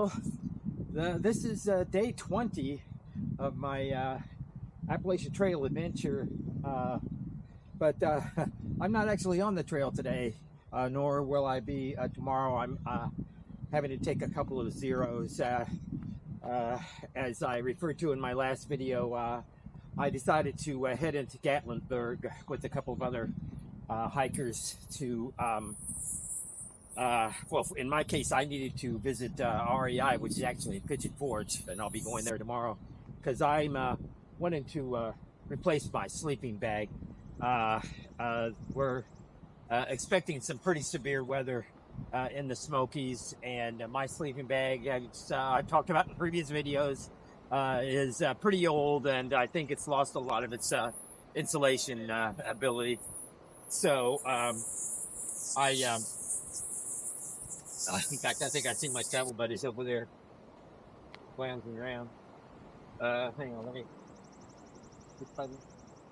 Well, this is day 20 of my Appalachian Trail adventure, but I'm not actually on the trail today, nor will I be tomorrow. I'm having to take a couple of zeros. As I referred to in my last video, I decided to head into Gatlinburg with a couple of other hikers to well, in my case, I needed to visit REI, which is actually Pigeon Forge, and I'll be going there tomorrow because I'm wanting to replace my sleeping bag. We're expecting some pretty severe weather in the Smokies, and my sleeping bag, I've talked about in previous videos, is pretty old, and I think it's lost a lot of its insulation ability. So in fact, I think I see my travel buddies over there lounging around. Hang on, let me.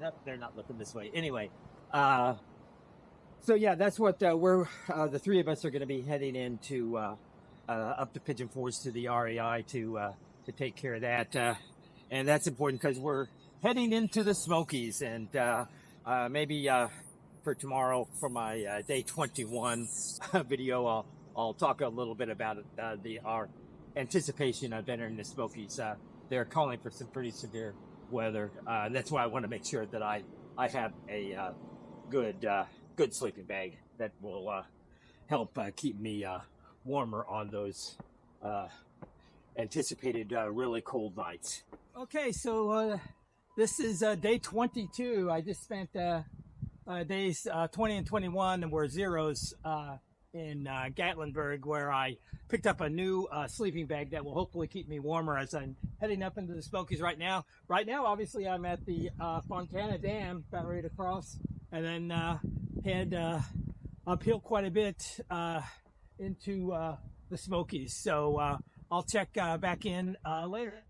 Nope, they're not looking this way. Anyway, so yeah, that's what we're. The three of us are going to be heading into up to Pigeon Forge to the REI to take care of that, and that's important because we're heading into the Smokies, and maybe for tomorrow for my day 21 video, I'll talk a little bit about our anticipation of entering the Smokies. They're calling for some pretty severe weather, and that's why I want to make sure that I have a good sleeping bag that will help keep me warmer on those anticipated really cold nights. Okay, so this is day 22. I just spent days 20 and 21 and were zeros in Gatlinburg, where I picked up a new sleeping bag that will hopefully keep me warmer as I'm heading up into the Smokies right now. Right now, obviously, I'm at the Fontana Dam, about ready to cross, and then head uphill quite a bit into the Smokies. So I'll check back in later.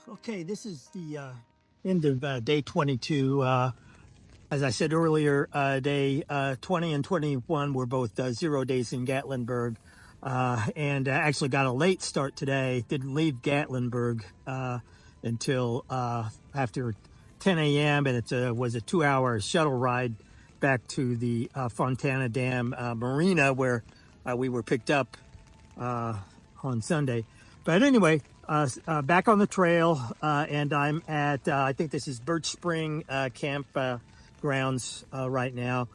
Okay, this is the end of day 22. As I said earlier, day 20 and 21 were both 0 days in Gatlinburg, and actually got a late start today. Didn't leave Gatlinburg until after 10 a.m. and it was a 2-hour shuttle ride back to the Fontana Dam Marina, where we were picked up on Sunday. But anyway, back on the trail, and I'm at, I think this is Birch Spring Camp grounds right now.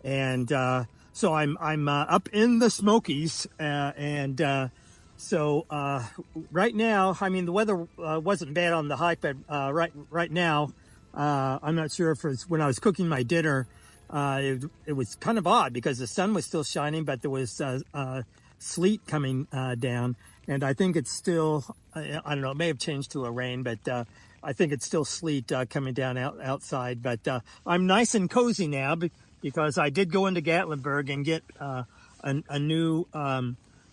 And so I'm up in the Smokies, and so right now, I mean, the weather wasn't bad on the hike, but right now, I'm not sure if it's when I was cooking my dinner, it was kind of odd because the sun was still shining, but there was sleet coming down. And I think it's still, I don't know, it may have changed to a rain, but I think it's still sleet coming down outside. But I'm nice and cozy now because I did go into Gatlinburg and get a new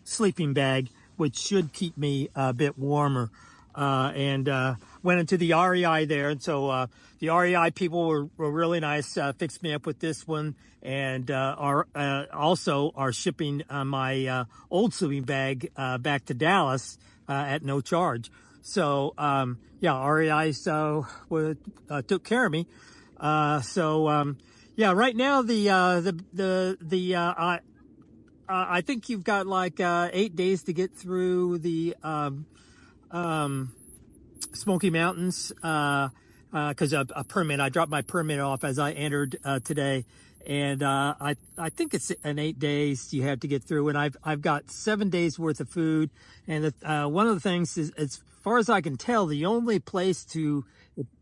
sleeping bag, which should keep me a bit warmer. And went into the REI there. And so the REI people were really nice, fixed me up with this one, and also are shipping my old sleeping bag back to Dallas at no charge. So yeah, REI took care of me. Yeah, right now I think you've got like 8 days to get through the Smoky Mountains. because a permit. I dropped my permit off as I entered today, and I think it's an 8 days you have to get through, and I've got 7 days worth of food. And one of the things is, as far as I can tell, the only place you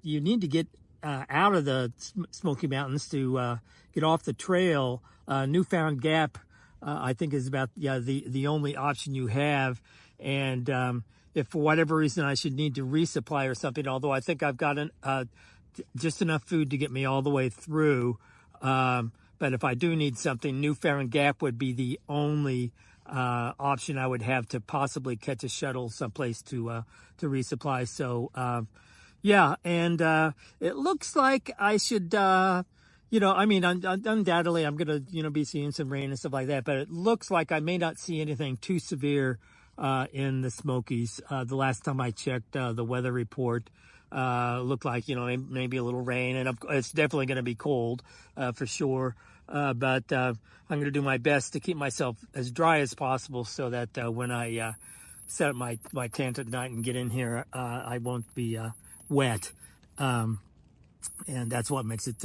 need to get out of the Smoky Mountains to get off the trail, Newfound Gap, I think is about the only option you have. And if for whatever reason I should need to resupply or something, although I think I've got just enough food to get me all the way through. But if I do need something, Newfound Gap would be the only option I would have to possibly catch a shuttle someplace to resupply. So yeah, and it looks like I should. I mean, undoubtedly I'm gonna be seeing some rain and stuff like that. But it looks like I may not see anything too severe in the Smokies. The last time I checked the weather report, looked like, maybe a little rain, and it's definitely going to be cold for sure. But I'm going to do my best to keep myself as dry as possible so that when I set up my tent at night and get in here, I won't be wet. And that's what makes it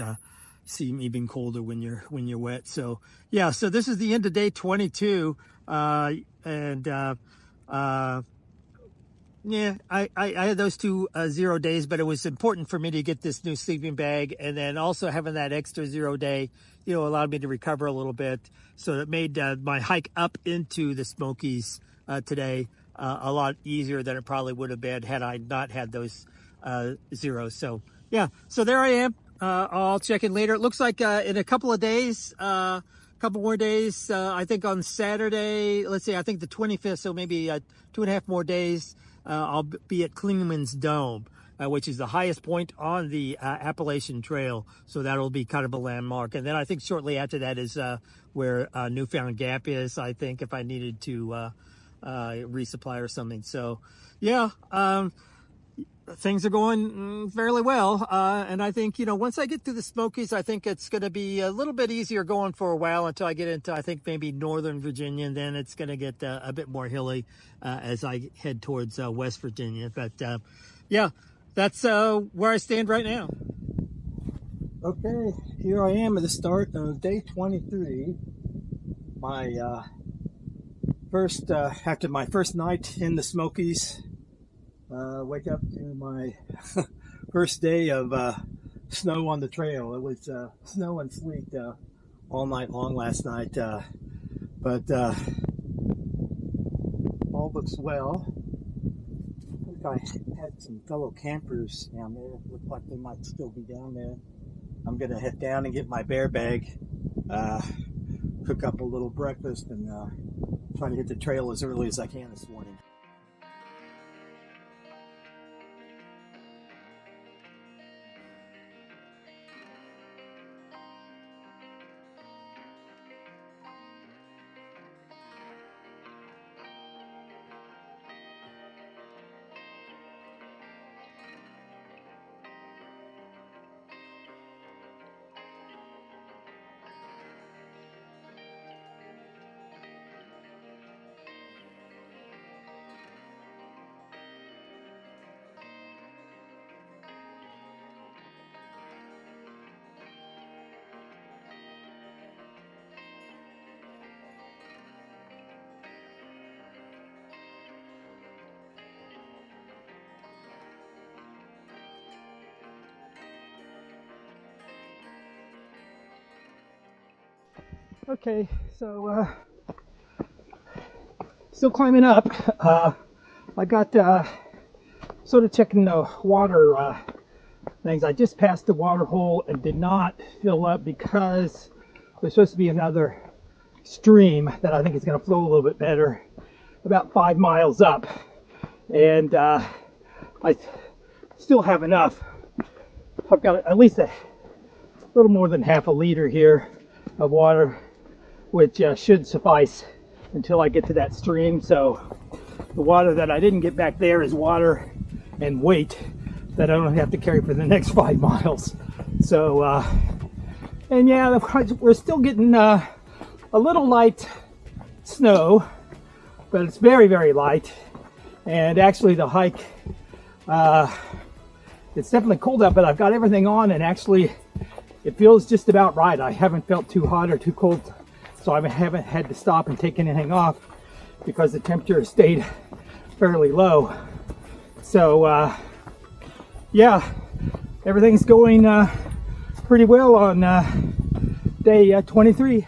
seem even colder when you're wet. So yeah, so this is the end of day 22, and yeah, I had those two 0 days, but it was important for me to get this new sleeping bag, and then also having that extra 0 day, allowed me to recover a little bit. So it made my hike up into the Smokies today a lot easier than it probably would have been had I not had those zeros. So yeah, so there I am. I'll check in later. It looks like in a couple of days, couple more days, I think on Saturday, let's see, I think the 25th, so maybe 2.5 more days, I'll be at Clingman's Dome, which is the highest point on the Appalachian Trail. So that'll be kind of a landmark. And then I think shortly after that is where Newfound Gap is, I think, if I needed to resupply or something. So yeah, things are going fairly well. And I think, once I get to the Smokies, I think it's going to be a little bit easier going for a while until I get into, I think, maybe Northern Virginia. And then it's going to get a bit more hilly as I head towards West Virginia. But yeah, that's where I stand right now. Okay, here I am at the start of day 23. My after my first night in the Smokies. Wake up to my first day of snow on the trail. It was snow and sleet all night long last night, but all looks well. I think I had some fellow campers down there. Looked like they might still be down there. I'm gonna head down and get my bear bag, cook up a little breakfast, and try to hit the trail as early as I can this morning. Okay, so still climbing up. I got sort of checking the water things. I just passed the water hole and did not fill up because there's supposed to be another stream that I think is going to flow a little bit better about 5 miles up, and I still have enough. I've got at least a little more than half a liter here of water, which should suffice until I get to that stream. So the water that I didn't get back there is water and weight that I don't have to carry for the next 5 miles. So and yeah, we're still getting a little light snow, but it's very, very light. And actually the hike It's definitely cold out, but I've got everything on, and actually it feels just about right. I haven't felt too hot or too cold, so I haven't had to stop and take anything off because the temperature has stayed fairly low. So yeah, everything's going pretty well on day 23.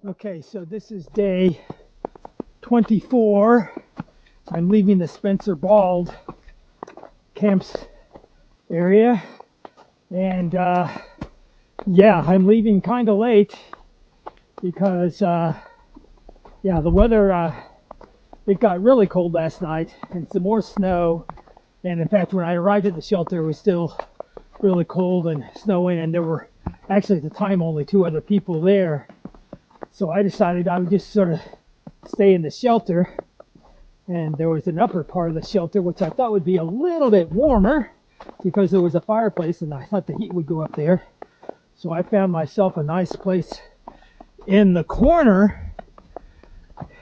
Okay, so this is day 24. I'm leaving the Spencer Bald camps area, and yeah, I'm leaving kind of late because yeah, the weather it got really cold last night and some more snow, and in fact when I arrived at the shelter it was still really cold and snowing, and there were actually at the time only 2 other people there. So I decided I would just sort of stay in the shelter, and there was an upper part of the shelter which I thought would be a little bit warmer because there was a fireplace and I thought the heat would go up there. So I found myself a nice place in the corner,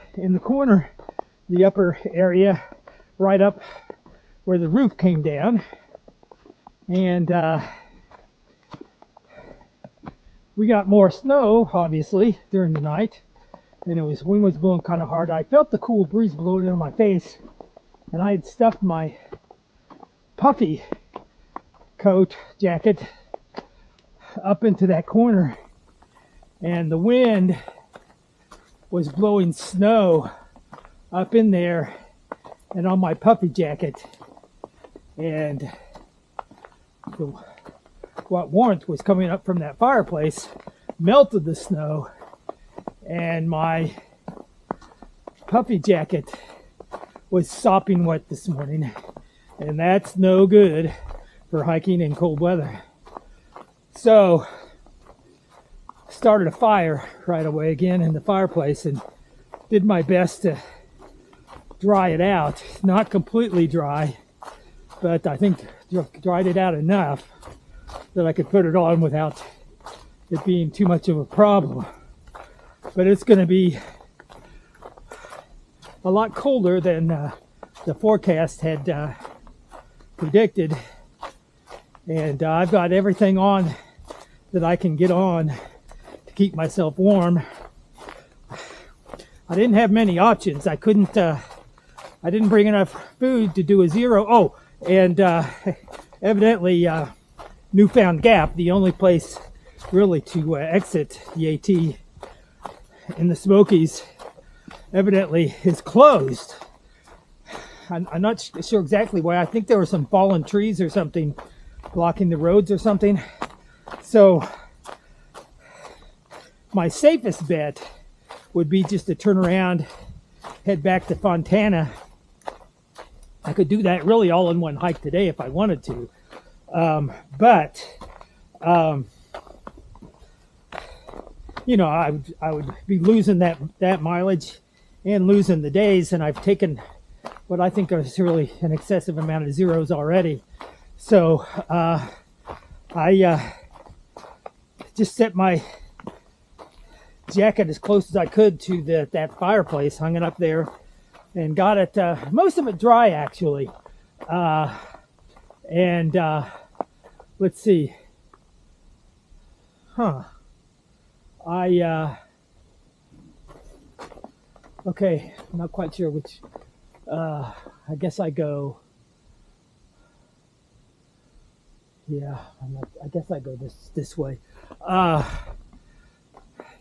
the upper area, right up where the roof came down. And we got more snow, obviously, during the night, and wind was blowing kind of hard. I felt the cool breeze blowing in my face, and I had stuffed my puffy coat jacket up into that corner, and the wind was blowing snow up in there and on my puffy jacket, and what warmth was coming up from that fireplace melted the snow, and my puffy jacket was sopping wet this morning, and that's no good for hiking in cold weather. So started a fire right away again in the fireplace and did my best to dry it out. Not completely dry, but I think dried it out enough that I could put it on without it being too much of a problem. But it's going to be a lot colder than the forecast had predicted, and I've got everything on that I can get on to keep myself warm. I didn't have many options. I didn't bring enough food to do a zero. Oh, and evidently Newfound Gap, the only place really to exit the AT in the Smokies, evidently is closed. I'm not sure exactly why. I think there were some fallen trees or something blocking the roads or something. So my safest bet would be just to turn around, head back to Fontana. I could do that really all in one hike today if I wanted to. But you know, I would be losing that mileage and losing the days, and I've taken what I think is really an excessive amount of zeros already. So I just set my jacket as close as I could to that fireplace, hung it up there, and got it most of it dry actually. And let's see. Okay, I'm not quite sure which. I guess I go. Yeah, I guess I go this way.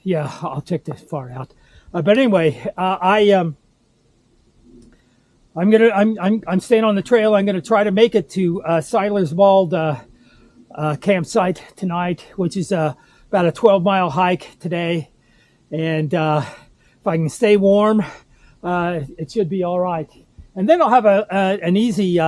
Yeah, I'll check this far out. But anyway, I'm staying on the trail. I'm gonna try to make it to Siler's Bald campsite tonight, which is about a 12-mile hike today. And if I can stay warm, it should be all right. and then I'll have an easy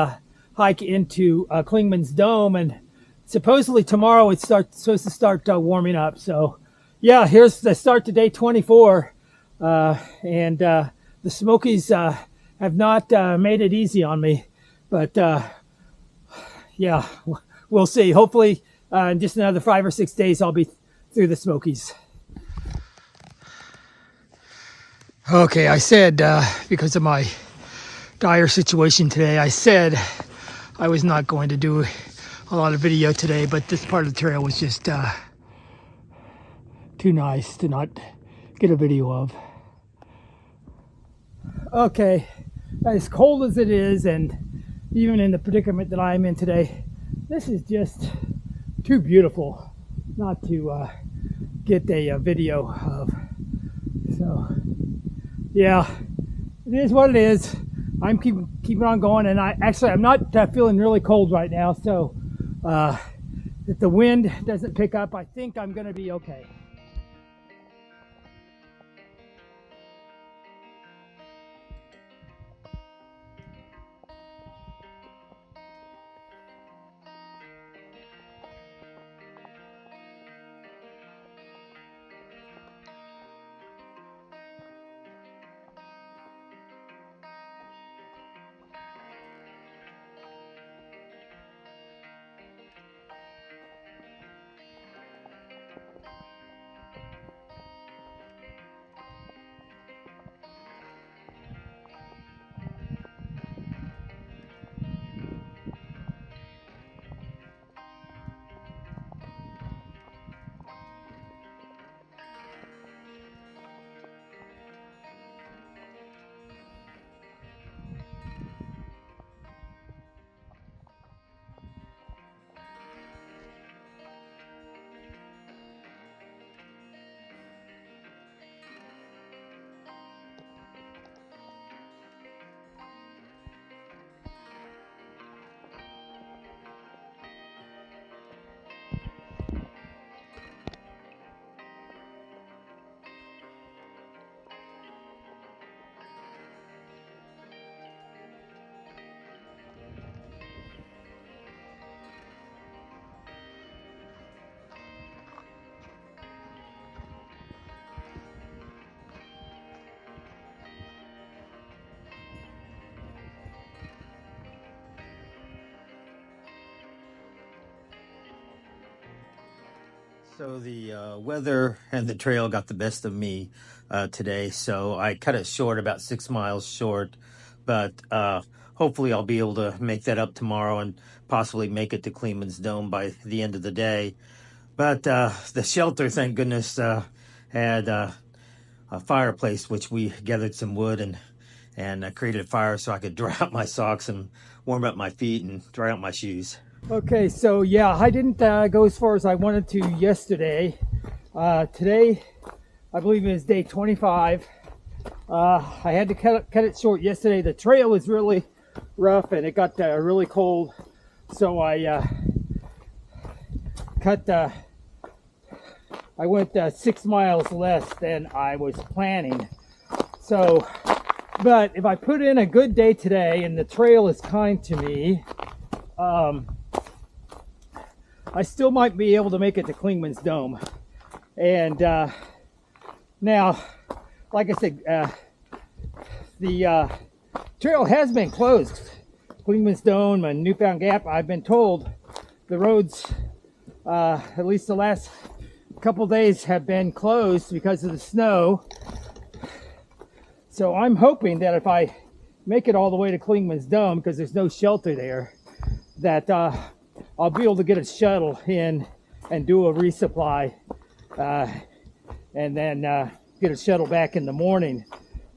hike into Klingman's Dome, and supposedly tomorrow it's supposed to start warming up. So, yeah, here's the start to day 24, and the Smokies have not made it easy on me, but yeah, we'll see. Hopefully, in just another 5 or 6 days, I'll be through the Smokies. Okay, I said because of my dire situation today, I said I was not going to do a lot of video today, but this part of the trail was just too nice to not get a video of. Okay, as cold as it is, and even in the predicament that I'm in today, this is just too beautiful not to get a video of. So, yeah, it is what it is. I'm keeping on going, and I'm not feeling really cold right now. So, if the wind doesn't pick up, I think I'm going to be okay. So the weather and the trail got the best of me today, so I cut it short, about 6 miles short, but hopefully I'll be able to make that up tomorrow and possibly make it to Klingman's Dome by the end of the day. But the shelter, thank goodness, had a fireplace, which we gathered some wood and created a fire so I could dry out my socks and warm up my feet and dry out my shoes. Okay, so yeah, I didn't go as far as I wanted to yesterday. Today, I believe it is day 25. I had to cut it short yesterday. The trail was really rough and it got really cold, so I went 6 miles less than I was planning. So, but if I put in a good day today and the trail is kind to me, I still might be able to make it to Klingman's Dome. And now, like I said, the trail has been closed. Klingman's Dome and Newfound Gap, I've been told the roads, at least the last couple days, have been closed because of the snow. So I'm hoping that if I make it all the way to Klingman's Dome, because there's no shelter there, that I'll be able to get a shuttle in and do a resupply, and then get a shuttle back in the morning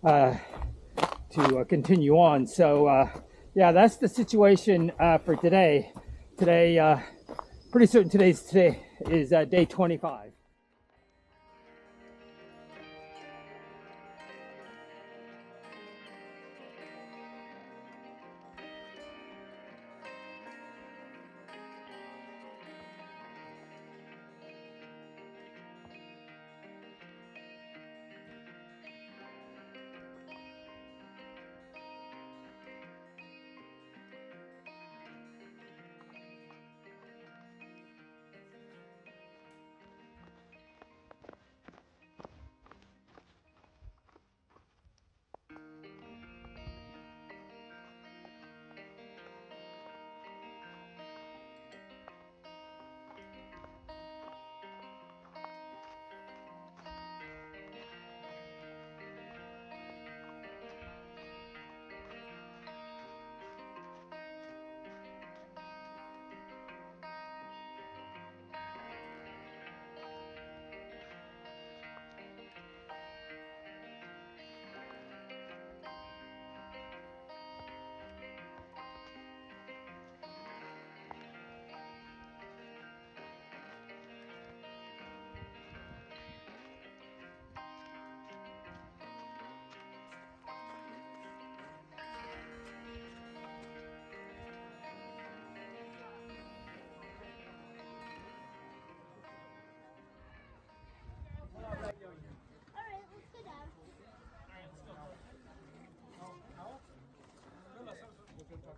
to continue on. So yeah, that's the situation for today. Today, pretty certain today is day 25.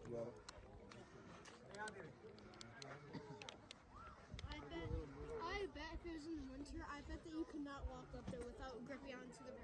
I bet if it was in the winter, I bet that you could not walk up there without gripping onto the